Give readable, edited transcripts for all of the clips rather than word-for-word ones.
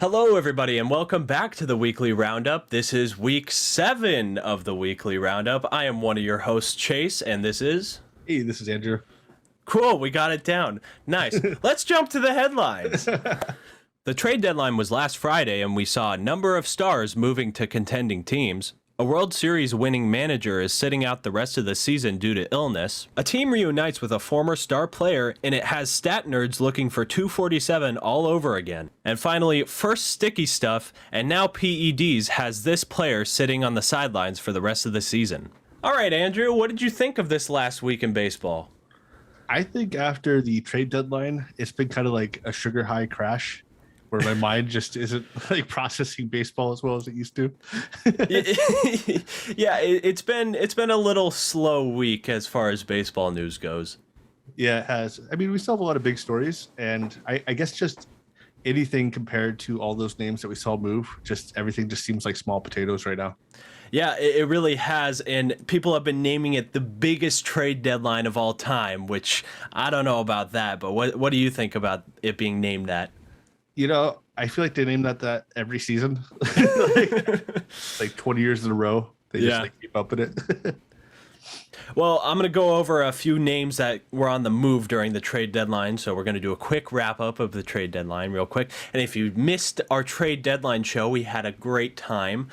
Hello, everybody, and welcome back to the Weekly Roundup. This is week 7 of the Weekly Roundup. I am one of your hosts, Chase, and this is... Hey, this is Andrew. Cool, we got it down. Nice. Let's jump to the headlines. The trade deadline was last Friday, and we saw a number of stars moving to contending teams. A World Series winning manager is sitting out the rest of the season due to illness. A team reunites with a former star player, and it has stat nerds looking for 247 all over again. And finally, first sticky stuff, and now PEDs has this player sitting on the sidelines for the rest of the season. All right, Andrew, what did you think of this last week in baseball? I think after the trade deadline, it's been kind of like a sugar high crash where my mind just isn't like processing baseball as well as it used to. Yeah, it's been a little slow week as far as baseball news goes. Yeah, it has. I mean, we still have a lot of big stories, and I guess just anything compared to all those names that we saw move, just everything just seems like small potatoes right now. Yeah, it really has, and people have been naming it the biggest trade deadline of all time, which I don't know about that, but what do you think about it being named that? You know, I feel like they name that every season, like 20 years in a row. They just like keep up with it. Well, I'm going to go over a few names that were on the move during the trade deadline. So we're going to do a quick wrap up of the trade deadline real quick. And if you missed our trade deadline show, we had a great time.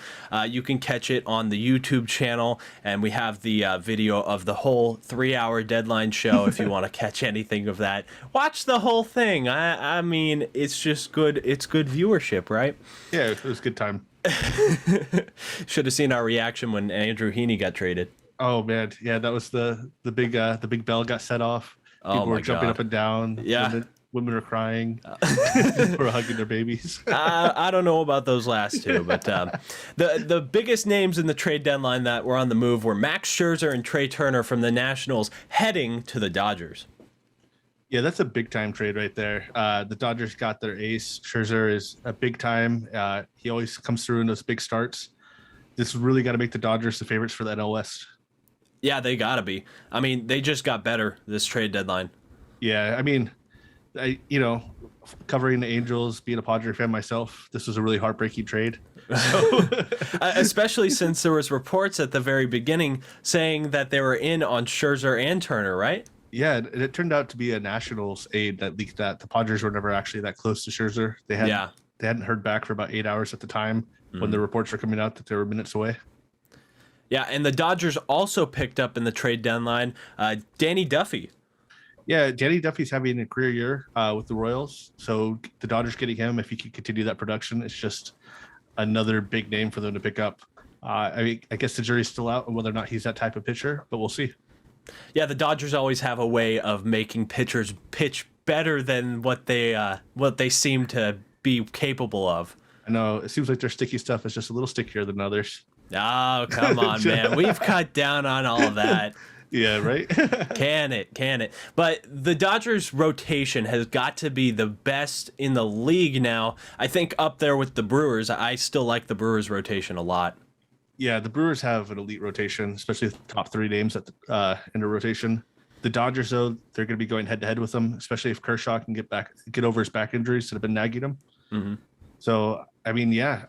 You can catch it on the YouTube channel. And we have the video of the whole 3-hour deadline show. If you want to catch anything of that, watch the whole thing. I mean, it's just good. It's good viewership, right? Yeah, it was a good time. Should have seen our reaction when Andrew Heaney got traded. Oh man, yeah, that was the big bell got set off. People were jumping up and down. Yeah, women were crying. Were hugging their babies. I don't know about those last two, but the biggest names in the trade deadline that were on the move were Max Scherzer and Trea Turner from the Nationals heading to the Dodgers. Yeah, that's a big time trade right there. The Dodgers got their ace. Scherzer is a big time. He always comes through in those big starts. This really got to make the Dodgers the favorites for the NL West. Yeah, they gotta be. I mean, they just got better this trade deadline. Yeah, I mean, covering the Angels, being a Padre fan myself, this was a really heartbreaking trade. So. Especially since there was reports at the very beginning saying that they were in on Scherzer and Turner, right? Yeah, and it turned out to be a Nationals aide that leaked that. The Padres were never actually that close to Scherzer. They hadn't heard back for about 8 hours at the time when the reports were coming out that they were minutes away. Yeah, and the Dodgers also picked up in the trade deadline Danny Duffy. Yeah, Danny Duffy's having a career year with the Royals. So the Dodgers getting him, if he can continue that production, it's just another big name for them to pick up. I mean, I guess the jury's still out on whether or not he's that type of pitcher, but we'll see. Yeah, the Dodgers always have a way of making pitchers pitch better than what they seem to be capable of. I know, it seems like their sticky stuff is just a little stickier than others. Oh, come on, man. We've cut down on all of that. Yeah, right? Can it? But the Dodgers rotation has got to be the best in the league now. I think up there with the Brewers. I still like the Brewers rotation a lot. Yeah, the Brewers have an elite rotation, especially the top 3 names at in the rotation. The Dodgers, though, they're going to be going head-to-head with them, especially if Kershaw can get over his back injuries that have been nagging him. Mm-hmm. So, I mean, yeah,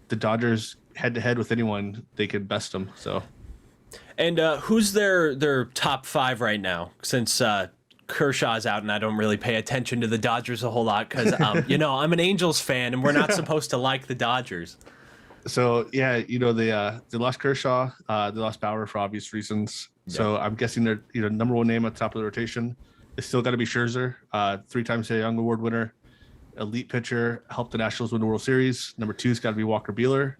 the Dodgers head-to-head with anyone, they could best them. So, and who's their top 5 right now? Since Kershaw's out, and I don't really pay attention to the Dodgers a whole lot because I'm an Angels fan, and we're not supposed to like the Dodgers. So yeah, they lost Kershaw, they lost Bauer for obvious reasons. Yeah. So I'm guessing their number 1 name at the top of the rotation is still got to be Scherzer, 3-time Cy Young Award winner, elite pitcher, helped the Nationals win the World Series. Number 2's got to be Walker Buehler.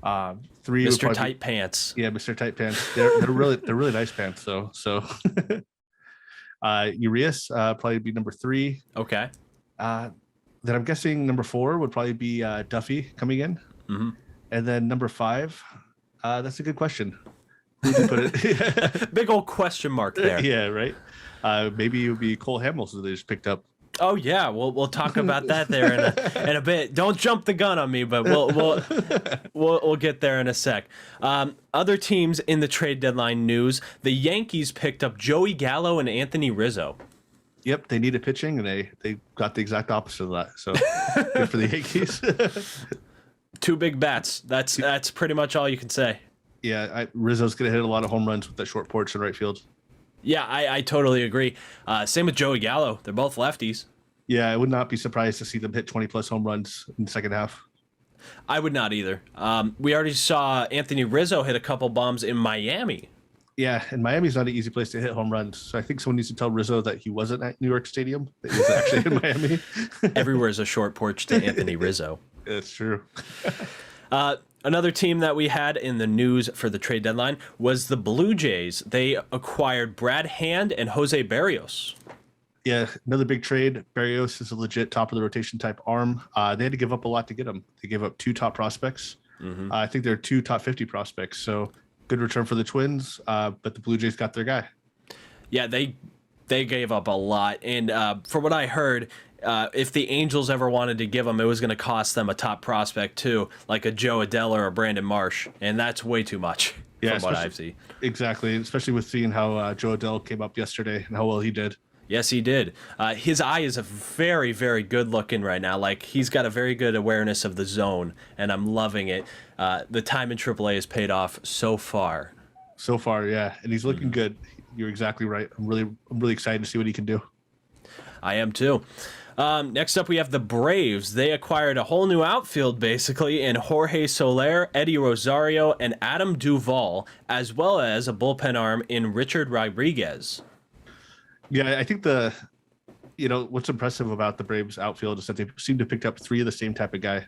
3, Mr. Tight Pants. Yeah, Mr. Tight Pants. They're really nice pants though. So Urias probably be number 3. Okay. Then I'm guessing number 4 would probably be Duffy coming in. Mm-hmm. And then number 5, that's a good question. Who would you put it? Big old question mark there. Yeah, right. Maybe it would be Cole Hamels that they just picked up. Oh yeah, we'll talk about that there in a bit. Don't jump the gun on me, but we'll get there in a sec. Other teams in the trade deadline news: the Yankees picked up Joey Gallo and Anthony Rizzo. Yep, they needed pitching, and they got the exact opposite of that. So good for the Yankees. Two big bats. That's pretty much all you can say. Yeah, Rizzo's gonna hit a lot of home runs with that short porch in right field. Yeah, I totally agree. Same with Joey Gallo. They're both lefties. Yeah, I would not be surprised to see them hit 20 plus home runs in the second half. I would not either. We already saw Anthony Rizzo hit a couple bombs in Miami. Yeah, and Miami's not an easy place to hit home runs. So I think someone needs to tell Rizzo that he wasn't at New York Stadium, that he was actually in Miami. Everywhere is a short porch to Anthony Rizzo. It's true. Another team that we had in the news for the trade deadline was the Blue Jays. They acquired Brad Hand and Jose Berrios. Yeah, another big trade. Berrios is a legit top of the rotation type arm. They had to give up a lot to get him. They gave up 2 top prospects. I think they're 2 top 50 prospects. So good return for the Twins. But the Blue Jays got their guy. Yeah, they gave up a lot. And from what I heard, if the Angels ever wanted to give him, it was going to cost them a top prospect too, like a Joe Adell or a Brandon Marsh. And that's way too much from what I've seen. Exactly, especially with seeing how Joe Adell came up yesterday and how well he did. Yes, he did. His eye is a very, very good looking right now. Like, he's got a very good awareness of the zone, and I'm loving it. The time in AAA has paid off so far. So far, yeah, and he's looking good. You're exactly right. I'm really excited to see what he can do. I am too. Next up, we have the Braves. They acquired a whole new outfield, basically, in Jorge Soler, Eddie Rosario, and Adam Duvall, as well as a bullpen arm in Richard Rodriguez. Yeah, I think what's impressive about the Braves outfield is that they seem to pick up 3 of the same type of guy.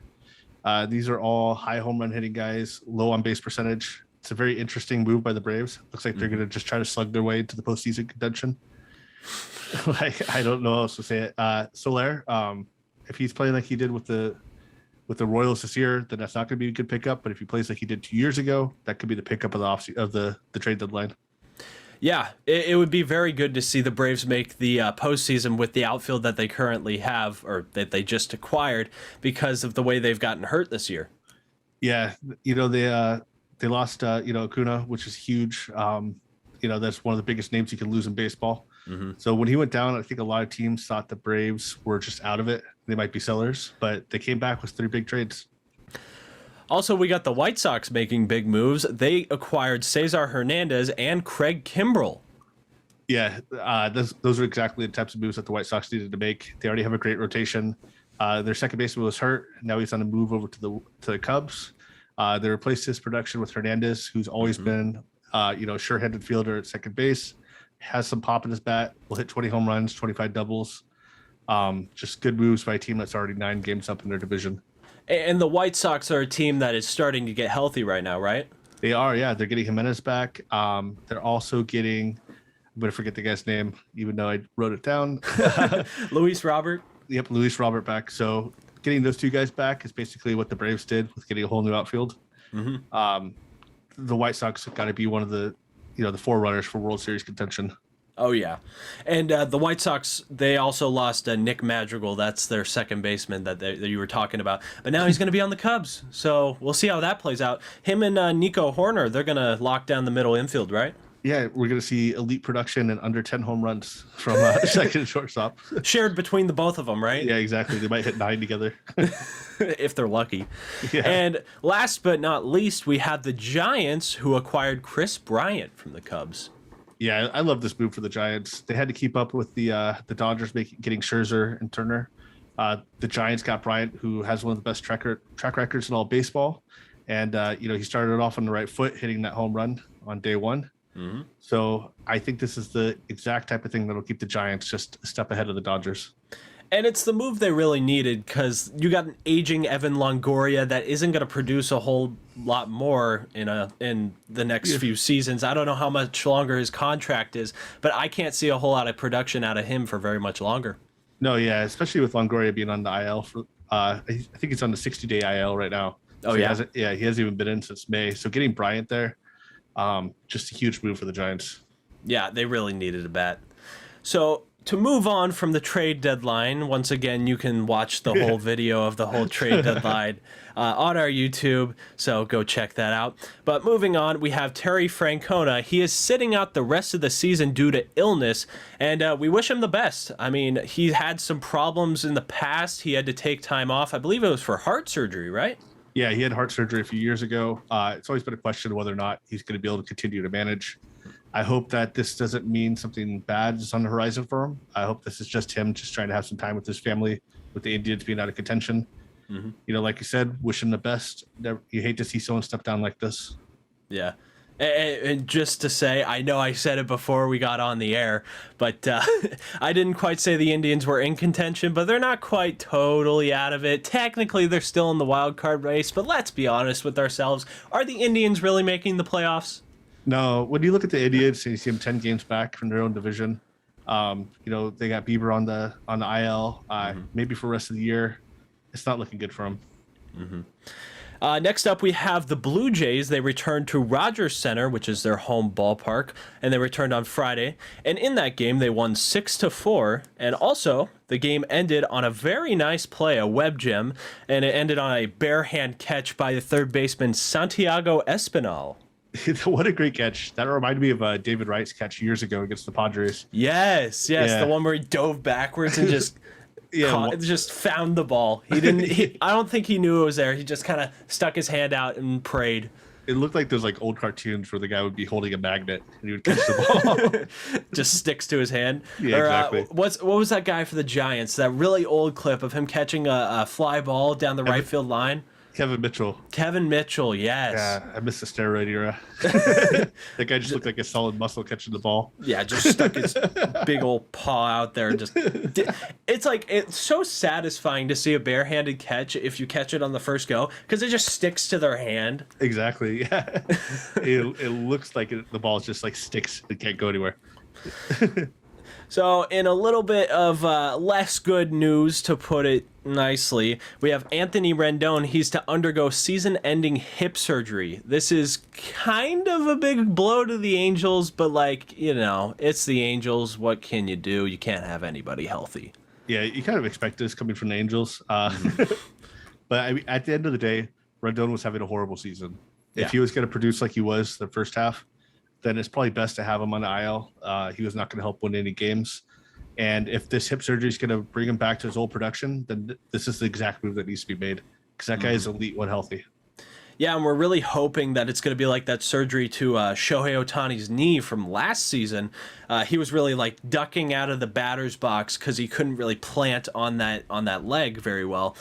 These are all high home run hitting guys, low on base percentage. It's a very interesting move by the Braves. Looks like they're going to just try to slug their way into the postseason contention. I don't know how else to say it. Soler, if he's playing like he did with the Royals this year, then that's not going to be a good pickup. But if he plays like he did 2 years ago, that could be the pickup of the trade deadline. Yeah, it would be very good to see the Braves make the postseason with the outfield that they currently have, or that they just acquired, because of the way they've gotten hurt this year. Yeah, they lost Acuna, which is huge. That's one of the biggest names you can lose in baseball. So when he went down, I think a lot of teams thought the Braves were just out of it. They might be sellers, but they came back with 3 big trades. Also, we got the White Sox making big moves. They acquired Cesar Hernandez and Craig Kimbrel. Yeah, those are exactly the types of moves that the White Sox needed to make. They already have a great rotation. Their second baseman was hurt. Now he's on a move over to the Cubs. They replaced his production with Hernandez, who's always been sure-handed fielder at second base. Has some pop in his bat. Will hit 20 home runs, 25 doubles. Just good moves by a team that's already 9 games up in their division. And the White Sox are a team that is starting to get healthy right now, right? They are, yeah. They're getting Jimenez back. They're also getting, I'm going to forget the guy's name, even though I wrote it down. Luis Robert? Yep, Luis Robert back. So getting those 2 guys back is basically what the Braves did with getting a whole new outfield. The White Sox have got to be one of the forerunners for World Series contention. Oh, yeah. And the White Sox, they also lost Nick Madrigal. That's their second baseman that you were talking about. But now he's going to be on the Cubs. So we'll see how that plays out. Him and Nico Horner, they're going to lock down the middle infield, right? Yeah, we're going to see elite production and under 10 home runs from second and shortstop. Shared between the both of them, right? Yeah, exactly. They might hit 9 together. If they're lucky. Yeah. And last but not least, we have the Giants, who acquired Kris Bryant from the Cubs. Yeah, I love this move for the Giants. They had to keep up with the Dodgers getting Scherzer and Turner. The Giants got Bryant, who has one of the best track records in all baseball. And, he started off on the right foot, hitting that home run on day 1. So I think this is the exact type of thing that'll keep the Giants just a step ahead of the Dodgers. And it's the move they really needed, because you got an aging Evan Longoria that isn't going to produce a whole lot more in the next few seasons. I don't know how much longer his contract is, but I can't see a whole lot of production out of him for very much longer. No, yeah, especially with Longoria being on the IL for I think he's on the 60-day IL right now. Oh, so he hasn't even been in since May. So getting Bryant there, just a huge move for the Giants. Yeah, they really needed a bat. So To move on from the trade deadline, once again, you can watch the whole video of the whole trade deadline on our YouTube, so go check that out. But moving on, we have Terry Francona. He is sitting out the rest of the season due to illness, and we wish him the best. I mean, he had some problems in the past. He had to take time off. I believe it was for heart surgery, right? Yeah, he had heart surgery a few years ago. It's always been a question whether or not he's going to be able to continue to manage. I hope that this doesn't mean something bad is on the horizon for him. I hope this is just him just trying to have some time with his family, with the Indians being out of contention. You know, like you said, wish him the best. You hate to see someone step down like this. Yeah. And just to say, I know I said it before we got on the air, but I didn't quite say the Indians were in contention, but they're not quite totally out of it. Technically, they're still in the wild card race, but let's be honest with ourselves. Are the Indians really making the playoffs? No, when you look at the Indians and you see them 10 games back from their own division, you know, they got Bieber on the IL, maybe for the rest of the year. It's not looking good for them. Next up, we have the Blue Jays. They returned to Rogers Center, which is their home ballpark, and they returned on Friday. And in that game, they won 6-4. And also, the game ended on a very nice play, a web gem, and it ended on a bare hand catch by the third baseman Santiago Espinal. What a great catch. That reminded me of David Wright's catch years ago against the Padres. Yes, Yeah. the one where he dove backwards and just just found the ball. He didn't. I don't think he knew it was there. He just kind of stuck his hand out and prayed. It looked like those like old cartoons where the guy would be holding a magnet and he would catch the ball. Just sticks to his hand. Yeah, exactly. What was that guy for the Giants? That really old clip of him catching a fly ball down the right field line. Kevin Mitchell. Yes. Yeah, I miss the steroid era. That guy just looked like a solid muscle catching the ball. Yeah, just stuck his big old paw out there and just. It's so satisfying to see a barehanded catch if you catch it on the first go because it just sticks to their hand. Exactly. Yeah. It looks like the ball just like sticks. It can't go anywhere. So, in a little bit of less good news, to put it nicely, we have Anthony Rendon. He's to undergo season-ending hip surgery. This is kind of a big blow to the Angels, but, like, you know, it's the Angels. What can you do? You can't have anybody healthy. Yeah, you kind of expect this coming from the Angels. But at the end of the day, Rendon was having a horrible season. If he was going to produce like he was the first half, then it's probably best to have him on the IL. He was not going to help win any games. And if this hip surgery is going to bring him back to his old production, then this is the exact move that needs to be made because that guy is elite when healthy. Yeah, and we're really hoping that it's going to be like that surgery to Shohei Ohtani's knee from last season. He was really like ducking out of the batter's box because he couldn't really plant on that leg very well.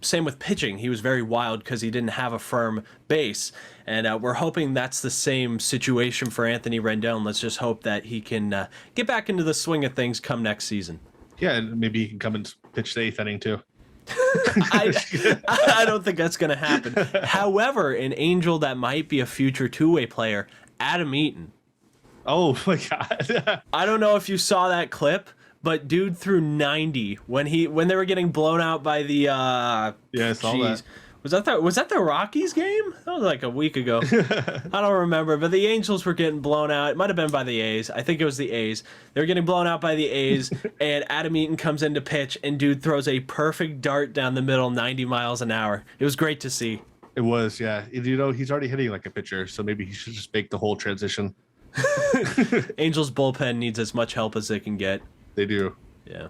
Same with pitching. He was very wild because he didn't have a firm base. And we're hoping that's the same situation for Anthony Rendon. Let's just hope that he can get back into the swing of things come next season. Yeah, and maybe he can come and pitch the eighth inning too. I don't think that's going to happen. However, an Angel that might be a future two-way player, Adam Eaton. Oh my God! I don't know if you saw that clip, but dude threw 90 when they were getting blown out by the. Yeah, I saw that. Was that the Rockies game? That was like a week ago. I don't remember, but the Angels were getting blown out. It might have been by the A's. I think it was the A's. They were getting blown out by the A's, and Adam Eaton comes in to pitch, and dude throws a perfect dart down the middle, 90 miles an hour. It was great to see. It was, yeah. You know, he's already hitting like a pitcher, so maybe he should just make the whole transition. Angels bullpen needs as much help as they can get. They do. Yeah.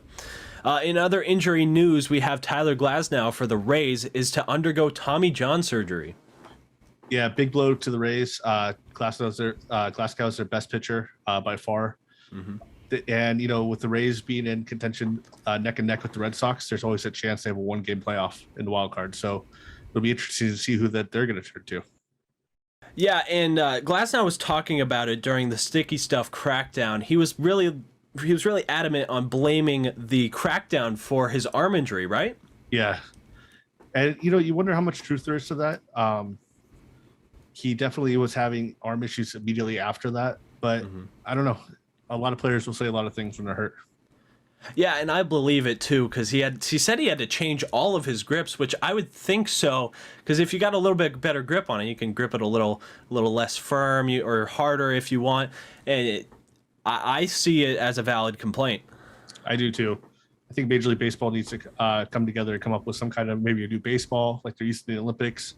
In other injury news, we have Tyler Glasnow for the Rays is to Tommy John surgery. Yeah, big blow to the Rays. Glasnow's their best pitcher by far. And, you know, with the Rays being in contention neck and neck with the Red Sox, there's always a chance they have a one-game playoff in the wild card. So it'll be interesting to see who that they're going to turn to. Yeah, and Glasnow was talking about it during the Sticky Stuff crackdown. He was really adamant on blaming the crackdown for his arm injury, right? Yeah. And, you know, you wonder how much truth there is to that. He definitely was having arm issues immediately after that. But I don't know. A lot of players will say a lot of things when they're hurt. Yeah, and I believe it too, because he said he had to change all of his grips, which I would think so, because if you got a little bit better grip on it, you can grip it a little less firm or harder if you want. And I see it as a valid complaint. I do too. I think Major League Baseball needs to come together and come up with some kind of maybe a new baseball like they're used to the Olympics.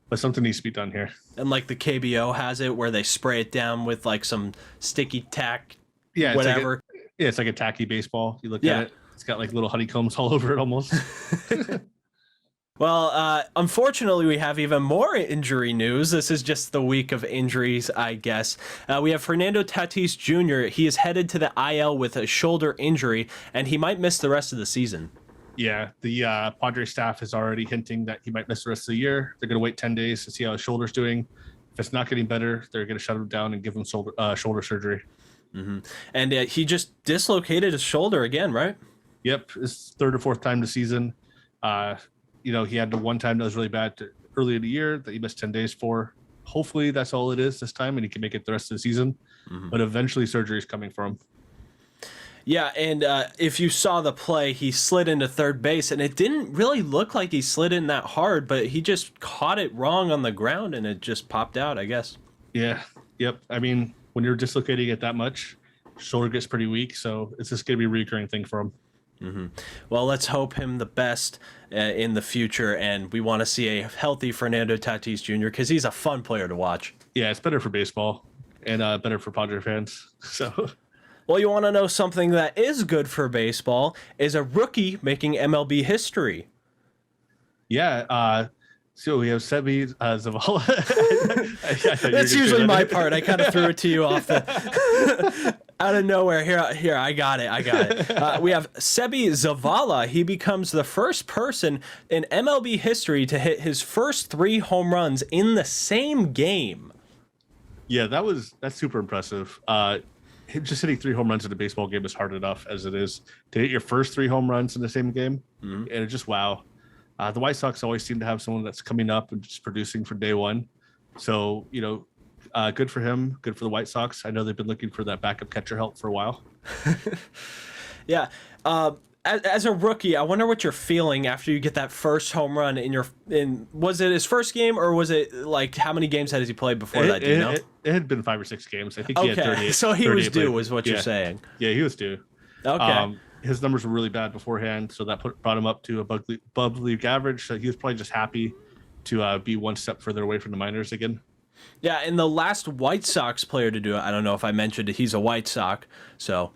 But something needs to be done here. And like the KBO has it where they spray it down with like some sticky tack, whatever. It's like a tacky baseball. You look at it, it's got like little honeycombs all over it almost. Well, unfortunately, we have even more injury news. This is just the week of injuries, I guess. We have Fernando Tatis Jr. He is headed to the IL with a shoulder injury, and he might miss the rest of the season. Yeah, the Padres staff is already hinting that he might miss the rest of the year. They're going to wait 10 days to see how his shoulder's doing. If it's not getting better, they're going to shut him down and give him shoulder surgery. And he just dislocated his shoulder again, right? Yep, it's third or fourth time this season. He had the one time that was really bad early in the year that he missed 10 days for. Hopefully that's all it is this time and he can make it the rest of the season. But eventually surgery is coming for him. Yeah, and if you saw the play, he slid into third base, and it didn't really look like he slid in that hard, but he just caught it wrong on the ground, and it just popped out, I guess. Yeah, yep. I mean, when you're dislocating it that much, shoulder gets pretty weak, so it's just going to be a recurring thing for him. Well, let's hope him the best in the future, and we want to see a healthy Fernando Tatis Jr. because he's a fun player to watch. Yeah, it's better for baseball and better for Padre fans. So, well, you want to know something that is good for baseball is a rookie making MLB history. Yeah, so we have Seby Zavala. That's usually my part. I kind of threw it to you off the out of nowhere. Here, I got it. We have Seby Zavala. He becomes the first person in MLB history to hit his first 3 home runs in the same game. Yeah, that's super impressive. Just hitting 3 home runs in a baseball game is hard enough as it is to hit your first 3 home runs in the same game. And it's just wow. The White Sox always seem to have someone that's coming up and just producing from day one. So, good for him. Good for the White Sox. I know they've been looking for that backup catcher help for a while. Yeah. As a rookie, I wonder what you're feeling after you get that first home run was it his first game or was it like how many games has he played before that? Do you know? It had been 5 or 6 games. I think he had 38. So he was due, is what you're saying. Yeah, he was due. Okay. His numbers were really bad beforehand, so that brought him up to above league average. So he was probably just happy to be one step further away from the minors again. Yeah, and the last White Sox player to do it, I don't know if I mentioned it, he's a White Sox, so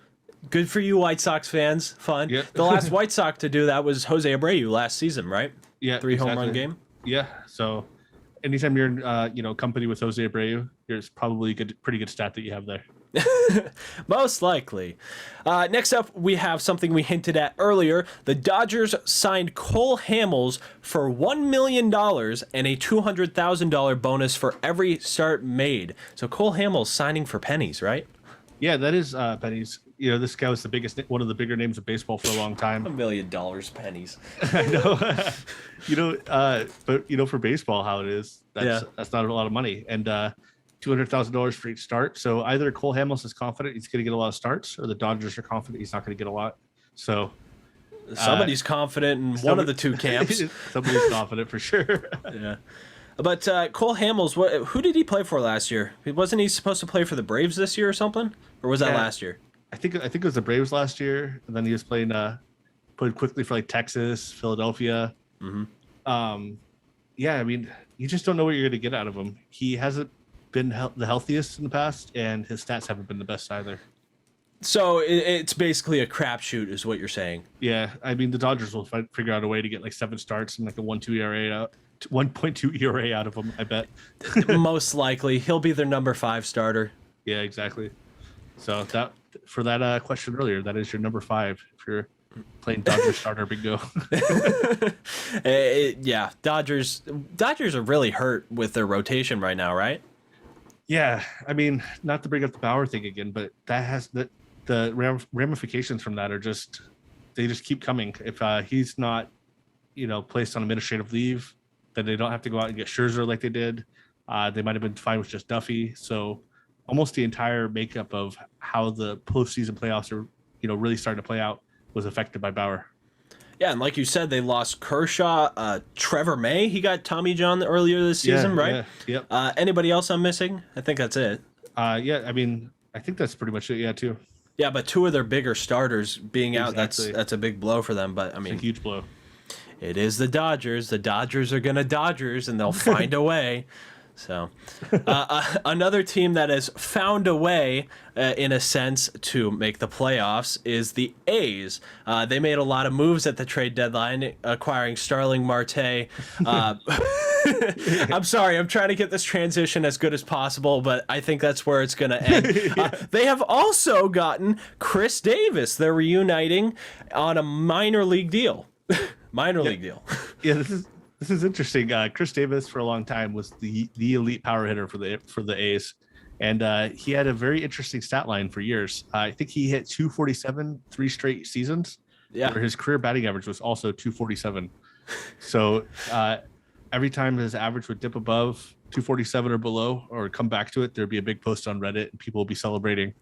good for you White Sox fans. Fun. Yep. The last White Sox to do that was Jose Abreu last season, right? Yeah, 3 home run game. Yeah, so anytime you're in company with Jose Abreu, there's probably pretty good stat that you have there. Most likely. Next up, we have something we hinted at earlier. The Dodgers signed Cole Hamels for $1 million and a $200,000 bonus for every start made. So Cole Hamels signing for pennies, right? Yeah, that is pennies. This guy was one of the bigger names of baseball for a long time. $1 million pennies. I know. But for baseball, how it is, that's not a lot of money. And $200,000 for each start. So either Cole Hamels is confident he's going to get a lot of starts, or the Dodgers are confident he's not going to get a lot. So somebody's confident in one of the two camps. Somebody's confident for sure. Yeah. But Cole Hamels, who did he play for last year? Wasn't he supposed to play for the Braves this year or something? Or was that last year? I think it was the Braves last year, and then he was played quickly for like Texas, Philadelphia. Yeah, I mean, you just don't know what you're going to get out of him. He hasn't been the healthiest in the past, and his stats haven't been the best either. So it's basically a crapshoot, is what you're saying. Yeah, I mean, the Dodgers will figure out a way to get like 7 starts and like a 1.2 ERA out of him, I bet. Most likely. He'll be their number 5 starter. Yeah, exactly. So for that question earlier, that is your number 5 if you're playing Dodgers starter bingo. Yeah, Dodgers are really hurt with their rotation right now, right? Yeah, I mean, not to bring up the Bauer thing again, but that has the ramifications from that they just keep coming. If he's not, placed on administrative leave, then they don't have to go out and get Scherzer like they did. They might have been fine with just Duffy. So almost the entire makeup of how the postseason playoffs are, really starting to play out was affected by Bauer. Yeah, and like you said, they lost Kershaw, Trevor May. He got Tommy John earlier this season, right? Yeah, yep. Anybody else I'm missing? I think that's it. Yeah, I mean, I think that's pretty much it. Yeah, too. Yeah, but two of their bigger starters being out, Exactly. that's a big blow for them. But I It's a mean, huge blow. it is the Dodgers. The Dodgers are gonna Dodgers, and they'll find a way. So, another team that has found a way, in a sense, to make the playoffs is the A's. They made a lot of moves at the trade deadline, acquiring Starling Marte. I'm sorry, I'm trying to get this transition as good as possible, but I think that's where it's going to end. They have also gotten Kris Davis. They're reuniting on a minor league deal. League deal. Yeah, this is interesting. Kris Davis for a long time was the elite power hitter for the A's, and he had a very interesting stat line for years. I think he hit 247 3 straight seasons. Yeah. Where his career batting average was also 247. So every time his average would dip above 247 or below, or come back to it, there'd be a big post on Reddit, and people would be celebrating.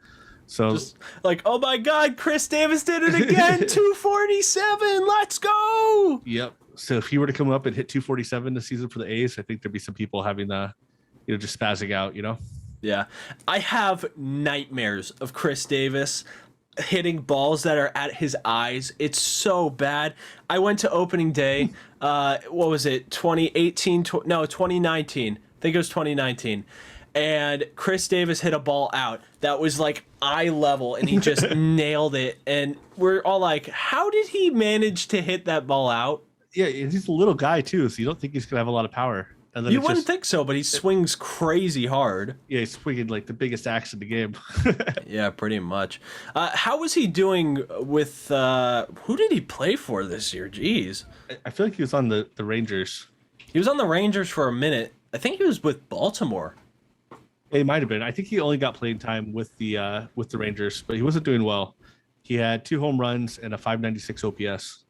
So just like, oh my God, Kris Davis did it again, 247, let's go. Yep. So if he were to come up and hit 247 this season for the A's, I think there'd be some people having just spazzing out, Yeah. I have nightmares of Kris Davis hitting balls that are at his eyes. It's so bad. I went to opening day, what was it, 2019. I think it was 2019. And Kris Davis hit a ball out that was like eye level, and he just nailed it. And we're all like, how did he manage to hit that ball out? Yeah, he's a little guy too, so you don't think he's gonna have a lot of power. And then You wouldn't think so, but he swings crazy hard. Yeah, he's swinging like the biggest axe in the game. Yeah, pretty much. How was he doing with who did he play for this year? Jeez. I feel like he was on the Rangers. He was on the Rangers for a minute. I think he was with Baltimore. He might have been. I think he only got playing time with the Rangers, but he wasn't doing well. He had 2 home runs and a 596 OPS.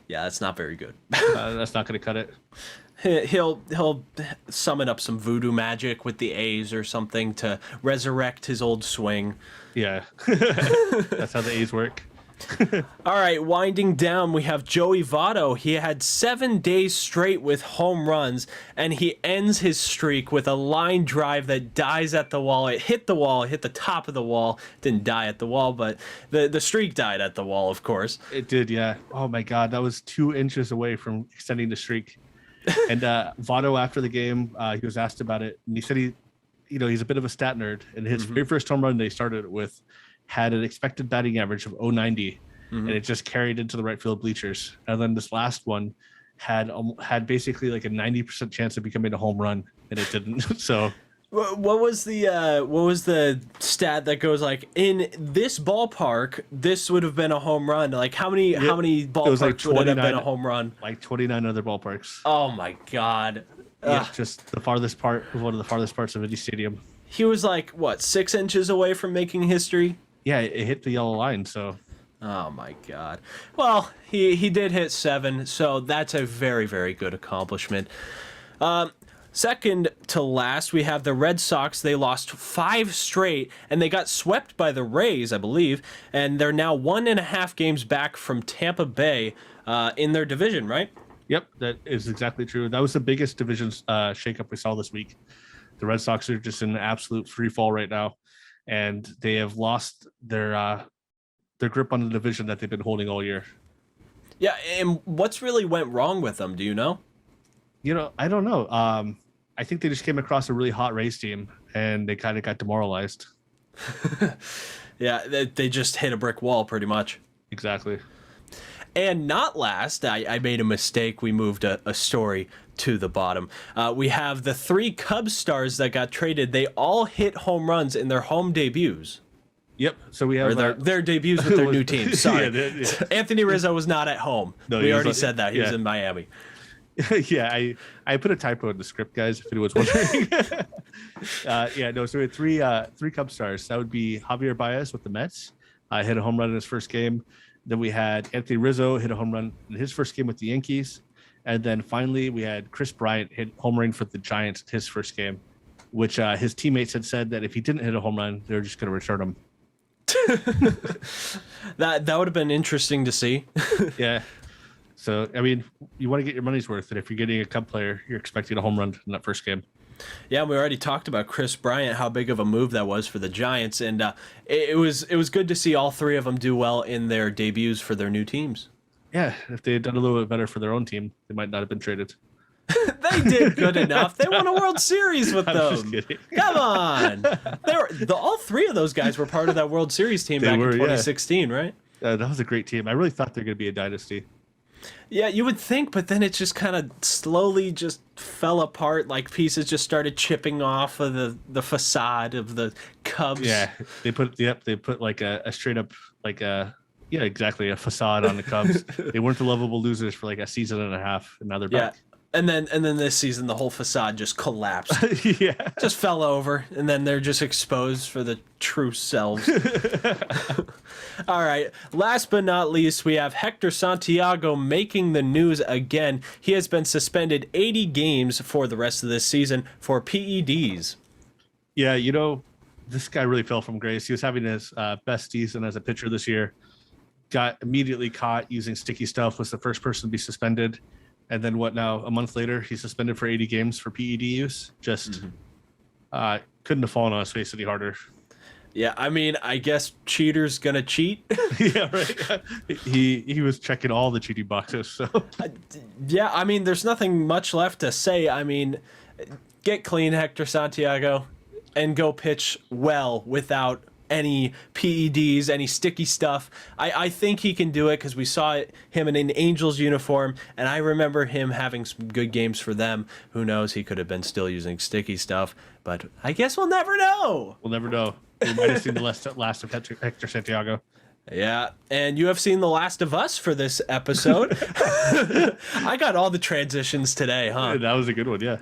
Yeah, that's not very good. That's not going to cut it. He'll summon up some voodoo magic with the A's or something to resurrect his old swing. Yeah, that's how the A's work. All right, winding down, we have Joey Votto. He had 7 days straight with home runs, and he ends his streak with a line drive that dies at the wall. It hit the wall, it hit the top of the wall. Didn't die at the wall, but the streak died at the wall, of course. It did, yeah. Oh my God, that was 2 inches away from extending the streak. And Votto, after the game, he was asked about it, and he said he's a bit of a stat nerd, and his very first home run they started with had an expected batting average of 090, and it just carried into the right field bleachers. And then this last one had basically like a 90% chance of becoming a home run, and it didn't. So what was the stat that goes like, in this ballpark this would have been a home run? Like how many ballparks would have been a home run? Like 29 other ballparks. Oh my God. Yeah, just the farthest part of one of the farthest parts of any stadium. He was like, what, 6 inches away from making history? Yeah, it hit the yellow line, so. Oh my God. Well, he did hit 7, so that's a very, very good accomplishment. Second to last, we have the Red Sox. They lost 5 straight, and they got swept by the Rays, I believe, and they're now 1.5 games back from Tampa Bay in their division, right? Yep, that is exactly true. That was the biggest division shakeup we saw this week. The Red Sox are just in an absolute free fall right now, and they have lost their grip on the division that they've been holding all year. Yeah, and what's really went wrong with them? Do you know? I don't know. I think they just came across a really hot Rays team, and they kind of got demoralized. Yeah, they just hit a brick wall pretty much. Exactly. And not last, I made a mistake. We moved a story to the bottom. We have the 3 Cubs stars that got traded. They all hit home runs in their home debuts. Yep. So we have their debuts with their new teams. Sorry. Yeah. Anthony Rizzo was not at home. No, we already said that. He was in Miami. Yeah, I put a typo in the script, guys, if anyone's wondering. So we had 3 Cubs stars. That would be Javier Baez with the Mets. Hit a home run in his first game. Then we had Anthony Rizzo hit a home run in his first game with the Yankees. And then finally we had Kris Bryant hit home run for the Giants his first game, which his teammates had said that if he didn't hit a home run, they were just going to return him. That would have been interesting to see. Yeah. So, I mean, you want to get your money's worth. And if you're getting a Cub player, you're expecting a home run in that first game. Yeah, we already talked about Kris Bryant, how big of a move that was for the Giants, and it was good to see all three of them do well in their debuts for their new teams. Yeah, if they had done a little bit better for their own team, they might not have been traded. They did good enough. They won a World Series with I'm just them. kidding. Come on, all three of those guys were part of that World Series team back in 2016, right? That was a great team. I really thought they were going to be a dynasty. Yeah, you would think, but then it just kind of slowly just fell apart. Like pieces just started chipping off of the facade of the Cubs. Yeah, they put like a straight up like a exactly a facade on the Cubs. They weren't the lovable losers for like a season and a half, and now they're back. And then this season, the whole facade just collapsed. Yeah, just fell over, and then they're just exposed for the true selves. All right. Last but not least, we have Hector Santiago making the news again. He has been suspended 80 games for the rest of this season for PEDs. Yeah, this guy really fell from grace. He was having his best season as a pitcher this year. Got immediately caught using sticky stuff. Was the first person to be suspended. And then what now? A month later, he's suspended for 80 games for PED use. Just couldn't have fallen on his face any harder. Yeah, I mean, I guess cheater's gonna cheat. Yeah, right. He was checking all the cheating boxes. So yeah, I mean, there's nothing much left to say. I mean, get clean, Hector Santiago, and go pitch well without any PEDs, any sticky stuff. I think he can do it because we saw him in an Angels uniform, and I remember him having some good games for them. Who knows? He could have been still using sticky stuff, but I guess we'll never know. We'll never know. We might have seen the last of Hector Santiago. Yeah, and you have seen The Last of Us for this episode. I got all the transitions today, huh? That was a good one, yeah.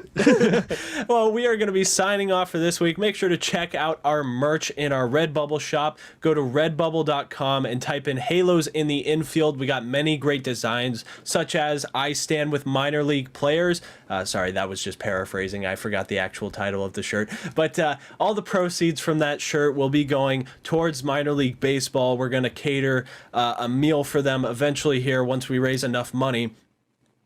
Well, we are going to be signing off for this week. Make sure to check out our merch in our Redbubble shop. Go to redbubble.com and type in Halos in the Infield. We got many great designs, such as I Stand With Minor League Players. Sorry, that was just paraphrasing. I forgot the actual title of the shirt. But all the proceeds from that shirt will be going towards minor league baseball. We're going to cater a meal for them eventually here once we raise enough money.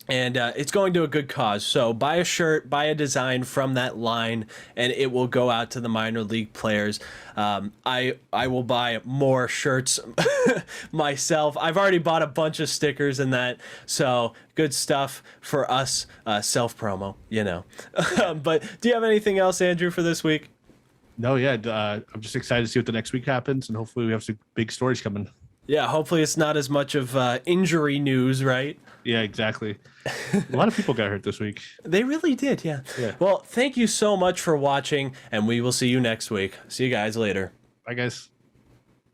And it's going to a good cause. So buy a shirt, buy a design from that line, and it will go out to the minor league players. I will buy more shirts myself. I've already bought a bunch of stickers and that. So good stuff for us, self-promo, But do you have anything else, Andrew, for this week? No, yeah. I'm just excited to see what the next week happens, and hopefully we have some big stories coming. Yeah, hopefully it's not as much of injury news, right? Yeah, exactly. A lot of people got hurt this week. They really did, yeah. Well, thank you so much for watching, and we will see you next week. See you guys later. Bye, guys.